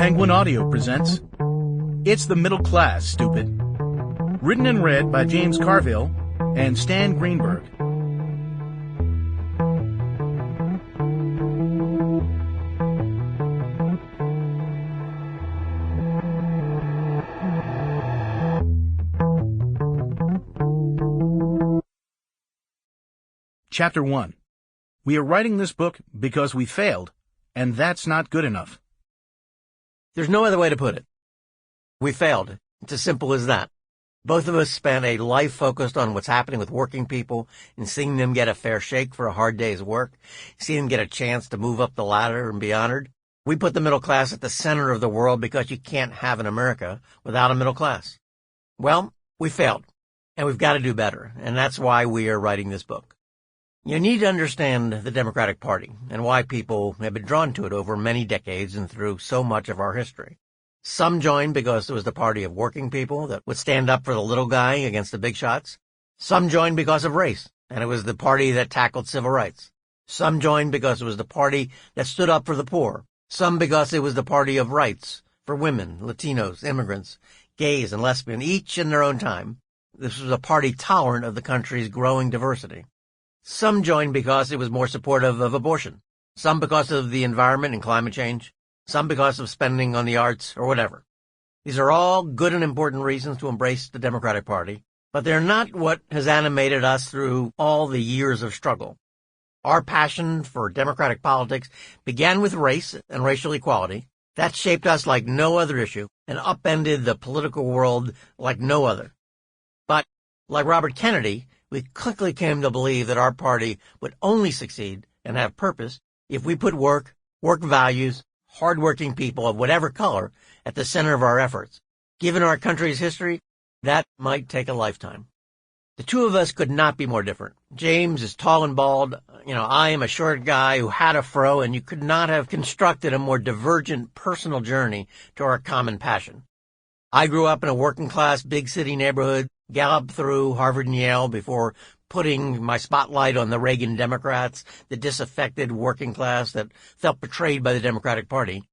Penguin Audio presents It's the Middle Class, Stupid. Written and read by James Carville and Stan Greenberg. Chapter 1. We are writing this book because we failed, and that's not good enough. There's no other way to put it. We failed. It's as simple as that. Both of us spent a life focused on what's happening with working people and seeing them get a fair shake for a hard day's work, seeing them get a chance to move up the ladder and be honored. We put the middle class at the center of the world because you can't have an America without a middle class. Well, we failed, and we've got to do better, and that's why we are writing this book. You need to understand the Democratic Party and why people have been drawn to it over many decades and through so much of our history. Some joined because it was the party of working people that would stand up for the little guy against the big shots. Some joined because of race, and it was the party that tackled civil rights. Some joined because it was the party that stood up for the poor. Some because it was the party of rights for women, Latinos, immigrants, gays, and lesbians, each in their own time. This was a party tolerant of the country's growing diversity. Some joined because it was more supportive of abortion, some because of the environment and climate change, some because of spending on the arts or whatever. These are all good and important reasons to embrace the Democratic Party, but they're not what has animated us through all the years of struggle. Our passion for democratic politics began with race and racial equality. That shaped us like no other issue and upended the political world like no other. But, like Robert Kennedy, we quickly came to believe that our party would only succeed and have purpose if we put work values, hardworking people of whatever color at the center of our efforts. Given our country's history, that might take a lifetime. The two of us could not be more different. James is tall and bald. I am a short guy who had a fro, and you could not have constructed a more divergent personal journey to our common passion. I grew up in a working-class, big-city neighborhood, galloped through Harvard and Yale before putting my spotlight on the Reagan Democrats, the disaffected working class that felt betrayed by the Democratic Party.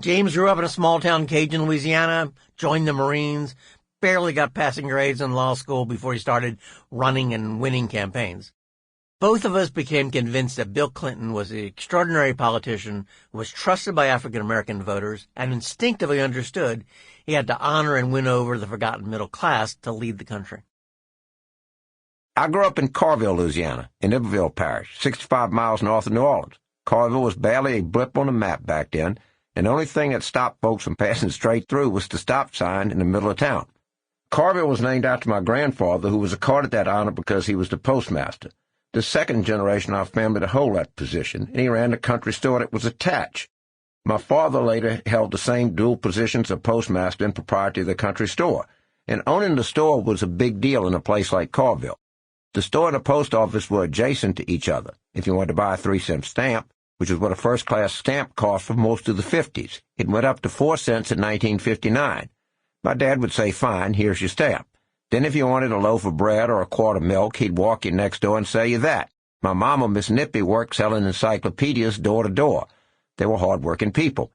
James grew up in a small-town Cajun, Louisiana, joined the Marines, barely got passing grades in law school before he started running and winning campaigns. Both of us became convinced that Bill Clinton was an extraordinary politician who was trusted by African-American voters and instinctively understood he had to honor and win over the forgotten middle class to lead the country. I grew up in Carville, Louisiana, in Iberville Parish, 65 miles north of New Orleans. Carville was barely a blip on the map back then, and the only thing that stopped folks from passing straight through was the stop sign in the middle of town. Carville was named after my grandfather, who was accorded that honor because he was the postmaster. The second generation of our family to hold that position, and he ran the country store that was attached. My father later held the same dual positions of postmaster and proprietor of the country store, and owning the store was a big deal in a place like Carville. The store and the post office were adjacent to each other. If you wanted to buy a 3-cent stamp, which is what a first-class stamp cost for most of the 50s, it went up to 4 cents in 1959. My dad would say, "Fine, here's your stamp." Then if you wanted a loaf of bread or a quart of milk, he'd walk you next door and sell you that. My mama, Miss Nippy, worked selling encyclopedias door to door. They were hard-working people.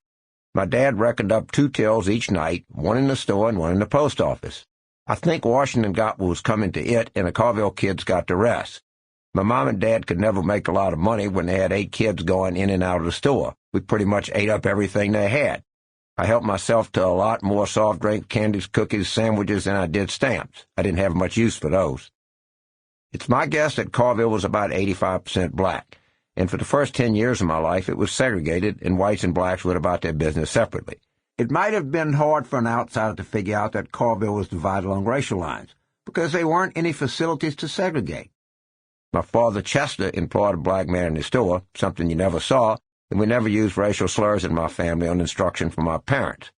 My dad reckoned up 2 tills each night, one in the store and one in the post office. I think Washington got what was coming to it, and the Carville kids got the rest. My mom and dad could never make a lot of money when they had 8 kids going in and out of the store. We pretty much ate up everything they had. I helped myself to a lot more soft drink, candies, cookies, sandwiches than I did stamps. I didn't have much use for those. It's my guess that Carville was about 85% black, and for the first 10 years of my life it was segregated, and whites and blacks went about their business separately. It might have been hard for an outsider to figure out that Carville was divided along racial lines, because there weren't any facilities to segregate. My father, Chester, employed a black man in his store, something you never saw, and we never used racial slurs in my family on instruction from our parents.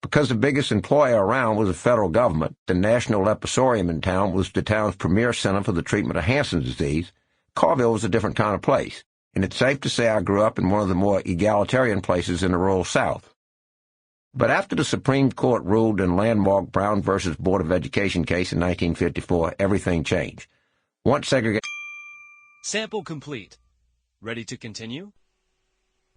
Because the biggest employer around was the federal government, the National Leprosarium in town was the town's premier center for the treatment of Hansen's disease. Carville was a different kind of place, and it's safe to say I grew up in one of the more egalitarian places in the rural South. But after the Supreme Court ruled in landmark Brown v. Board of Education case in 1954, everything changed. Once segregation... Sample complete. Ready to continue?